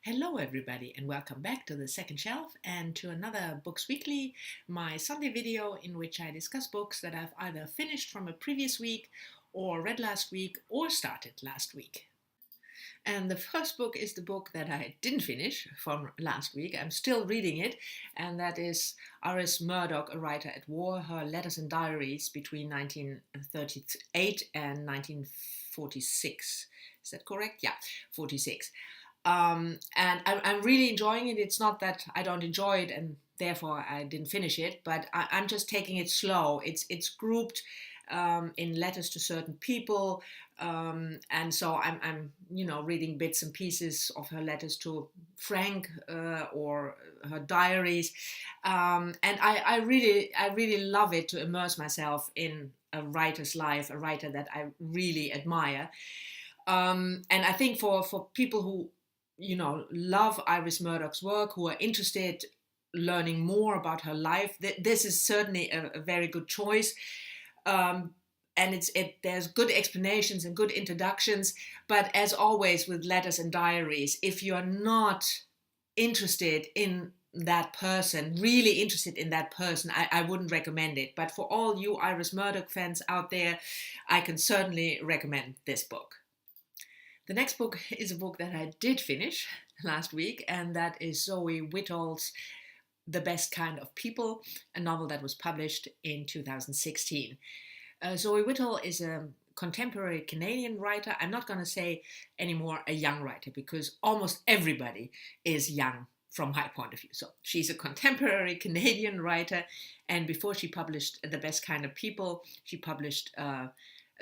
Hello, everybody, and welcome back to the second shelf and to another Books Weekly, my Sunday video in which I discuss books that I've either finished from a previous week or read last week or started last week. And the first book is the book that I didn't finish from last week. I'm still reading it, and that is Iris Murdoch, A Writer at War, her letters and diaries between 1938 and 1946. Is that correct? Yeah, 46. And I'm really enjoying it. It's not that I don't enjoy it and therefore I didn't finish it, but I'm just taking it slow. It's grouped in letters to certain people, and so I'm reading bits and pieces of her letters to Frank or her diaries, and I really love it to immerse myself in a writer's life, a writer that I really admire. And I think for people who love Iris Murdoch's work, who are interested learning more about her life, this is certainly a very good choice. And there's good explanations and good introductions, but as always with letters and diaries, if you're not interested in that person, really interested in that person, I wouldn't recommend it. But for all you Iris Murdoch fans out there, I can certainly recommend this book. The next book is a book that I did finish last week, and that is Zoe Whittall's The Best Kind of People, a novel that was published in 2016. Zoe Whittall is a contemporary Canadian writer. I'm not going to say anymore a young writer, because almost everybody is young from my point of view. So she's a contemporary Canadian writer, and before she published The Best Kind of People, she published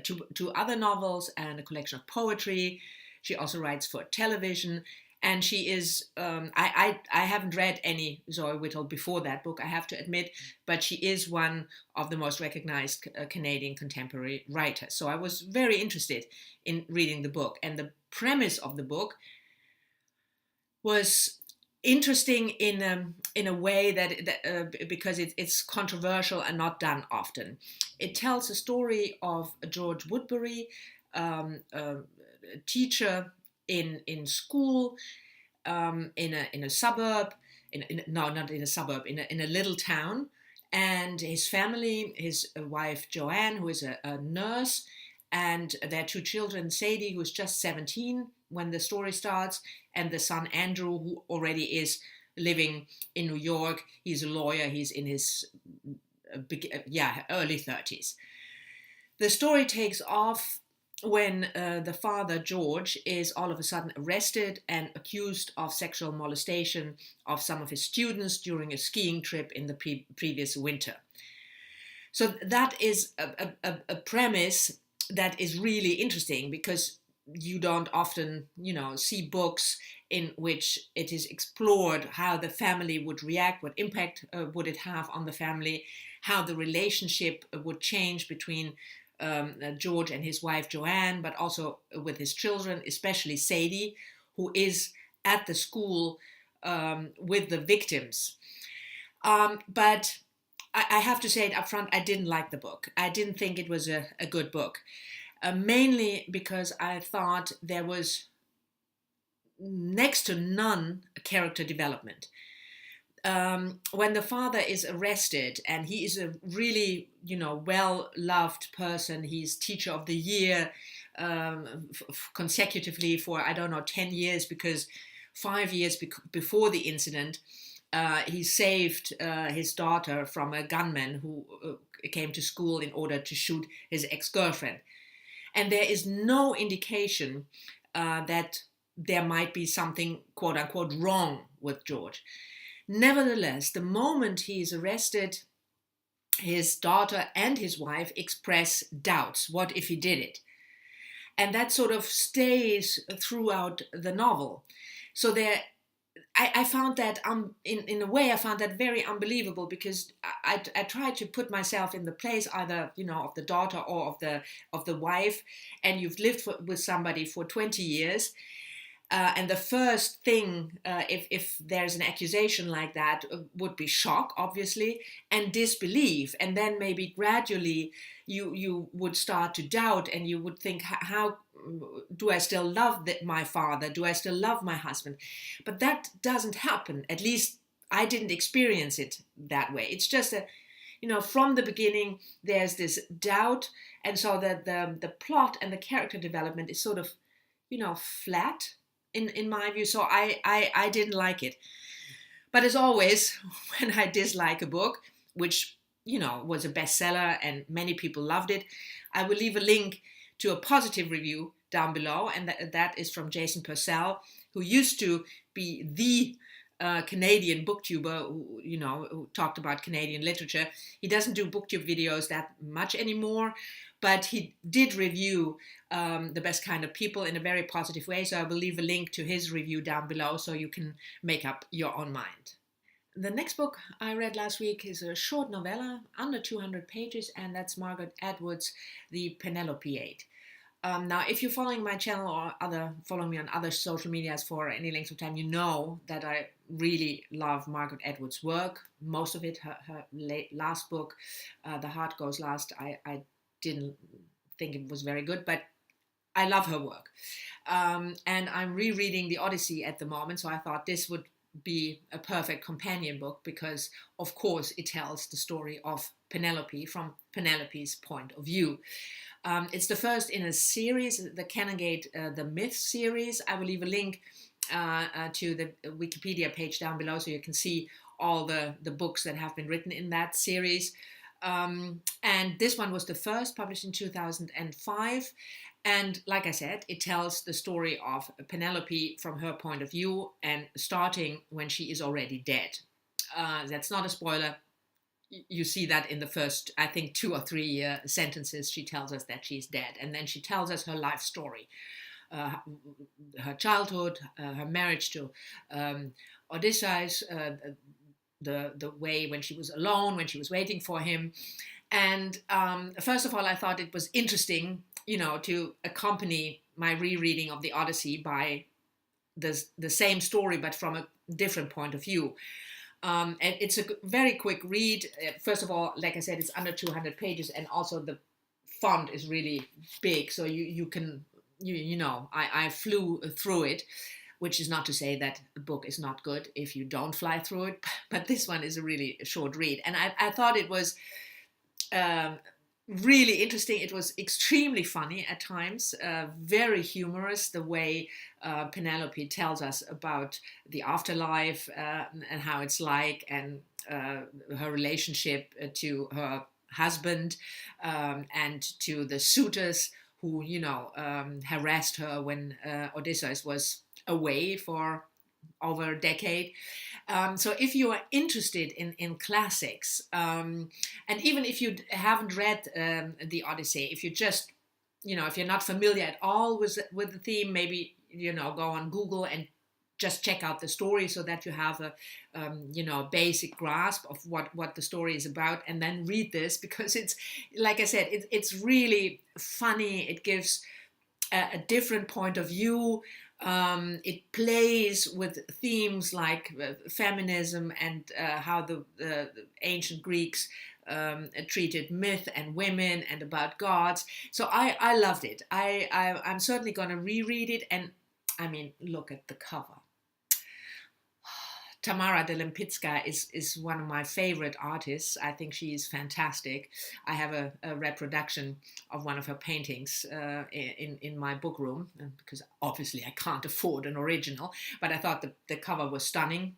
two other novels and a collection of poetry. She also writes for television, and she is, I haven't read any Zoe Whittall before that book, I have to admit, but she is one of the most recognized Canadian contemporary writers. So I was very interested in reading the book, and the premise of the book was interesting in a way that because it's controversial and not done often. It tells a story of George Woodbury, a teacher in school, in a suburb, not in a suburb, in a little town, and his family, his wife Joanne, who is a nurse, and their two children, Sadie, who is just 17 when the story starts, and the son Andrew, who already is living in New York. He's a lawyer. He's in his early 30s. The story takes off when the father, George, is all of a sudden arrested and accused of sexual molestation of some of his students during a skiing trip in the previous winter. So that is a premise that is really interesting, because you don't often, see books in which it is explored how the family would react, what impact would it have on the family, how the relationship would change between George and his wife Joanne, but also with his children, especially Sadie, who is at the school with the victims. But I have to say it up front, I didn't like the book. I didn't think it was a good book. Mainly because I thought there was next to none character development. When the father is arrested, and he is a really, well-loved person, he's teacher of the year consecutively for, 10 years, because 5 years before the incident, he saved his daughter from a gunman who came to school in order to shoot his ex-girlfriend. And there is no indication that there might be something, quote unquote, wrong with George. Nevertheless, the moment he is arrested, his daughter and his wife express doubts. What if he did it? And that sort of stays throughout the novel. So I found that, in a way, I found that very unbelievable, because I tried to put myself in the place either, of the daughter or of the wife, and you've lived with somebody for 20 years. And the first thing, if there's an accusation like that, would be shock, obviously, and disbelief. And then maybe gradually you would start to doubt, and you would think, how do I still love my father? Do I still love my husband? But that doesn't happen. At least I didn't experience it that way. It's just a, from the beginning, there's this doubt. And so that the plot and the character development is sort of, flat in my view. So I didn't like it. But as always, when I dislike a book, which, was a bestseller and many people loved it, I will leave a link to a positive review down below. And that is from Jason Purcell, who used to be the Canadian booktuber who talked about Canadian literature. He doesn't do booktube videos that much anymore, but he did review The Best Kind of People in a very positive way. So I will leave a link to his review down below so you can make up your own mind. The next book I read last week is a short novella, under 200 pages, and that's Margret Atwood's The Penelopiad. Now, if you're following my channel or following me on other social medias for any length of time, you know that I really love Margret Atwood's work. Most of it, her last book, The Heart Goes Last, I didn't think it was very good, but I love her work. And I'm rereading The Odyssey at the moment, so I thought this would be a perfect companion book because, of course, it tells the story of Penelope from Penelope's point of view. It's the first in a series, the Canongate The Myth series. I will leave a link to the Wikipedia page down below so you can see all the books that have been written in that series. And this one was the first, published in 2005. And like I said, it tells the story of Penelope from her point of view and starting when she is already dead. That's not a spoiler. You see that in the first, I think, 2 or 3 sentences, she tells us that she's dead. And then she tells us her life story, her childhood, her marriage to Odysseus, the way when she was alone, when she was waiting for him. And first of all, I thought it was interesting, to accompany my rereading of the Odyssey by the same story, but from a different point of view. And it's a very quick read. First of all, like I said, it's under 200 pages, and also the font is really big, so you can, I flew through it, which is not to say that a book is not good if you don't fly through it, but this one is a really short read. And I thought it was really interesting. It was extremely funny at times, very humorous, the way Penelope tells us about the afterlife and how it's like, and her relationship to her husband and to the suitors who, harassed her when Odysseus was away for over a decade. So if you are interested in classics, and even if you haven't read the Odyssey, if you just, if you're not familiar at all with the theme, maybe, go on Google and just check out the story so that you have a basic grasp of what the story is about, and then read this, because it's, like I said, it's really funny. It gives a different point of view. It plays with themes like feminism and how the ancient Greeks treated myth and women and about gods. So I loved it. I'm certainly going to reread it. And I mean, look at the cover. Tamara de Lempicka is one of my favorite artists. I think she is fantastic. I have a reproduction of one of her paintings in my book room, because obviously I can't afford an original, but I thought the cover was stunning.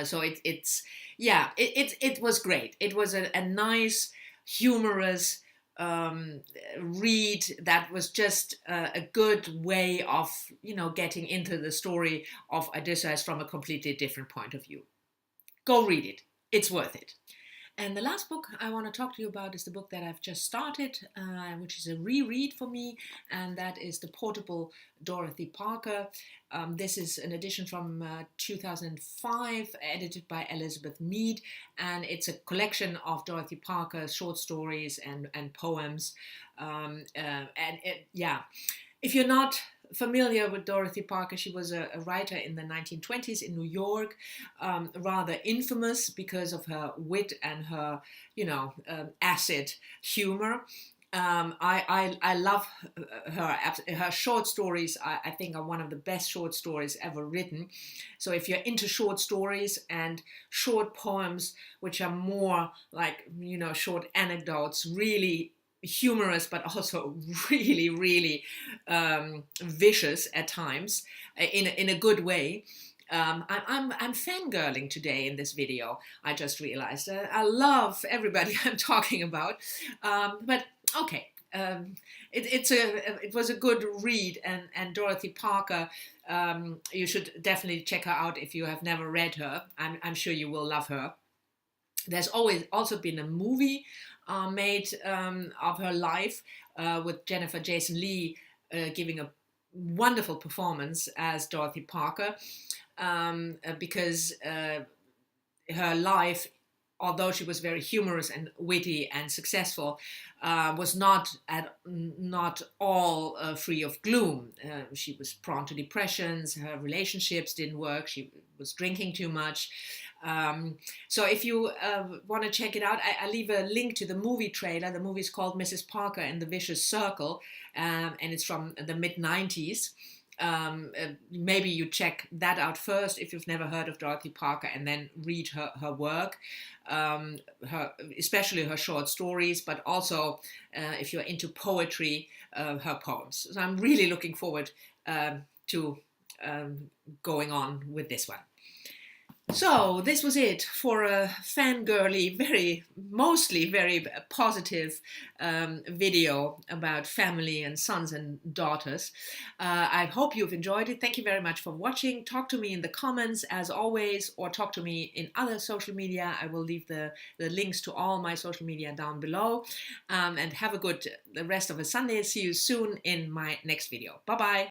So it was great. It was a nice, humorous read that was just a good way of, getting into the story of Odysseus from a completely different point of view. Go read it. It's worth it. And the last book I want to talk to you about is the book that I've just started, which is a reread for me, and that is The Portable Dorothy Parker. This is an edition from 2005, edited by Elizabeth Meade, and it's a collection of Dorothy Parker's short stories and poems. If you're not familiar with Dorothy Parker, she was a writer in the 1920s in New York, rather infamous because of her wit and her, acid humor. I love her short stories. I think are one of the best short stories ever written. So if you're into short stories and short poems, which are more like, short anecdotes, really humorous, but also really, really vicious at times, in a good way. I'm fangirling today in this video. I just realized I love everybody I'm talking about, but okay. It was a good read, and Dorothy Parker. You should definitely check her out if you have never read her. I'm sure you will love her. There's always also been a movie made of her life with Jennifer Jason Leigh giving a wonderful performance as Dorothy Parker, because her life, although she was very humorous and witty and successful, was not all free of gloom. She was prone to depressions. Her relationships didn't work. She was drinking too much. So if you want to check it out, I leave a link to the movie trailer. The movie is called Mrs. Parker and the Vicious Circle, and it's from the mid-90s. Maybe you check that out first if you've never heard of Dorothy Parker, and then read her work, especially her short stories, but also if you're into poetry, her poems. So I'm really looking forward to going on with this one. So this was it for a fangirly, mostly very positive video about family and sons and daughters. I hope you've enjoyed it. Thank you very much for watching. Talk to me in the comments as always, or talk to me in other social media. I will leave the links to all my social media down below. And have a good the rest of a Sunday. See you soon in my next video. Bye-bye.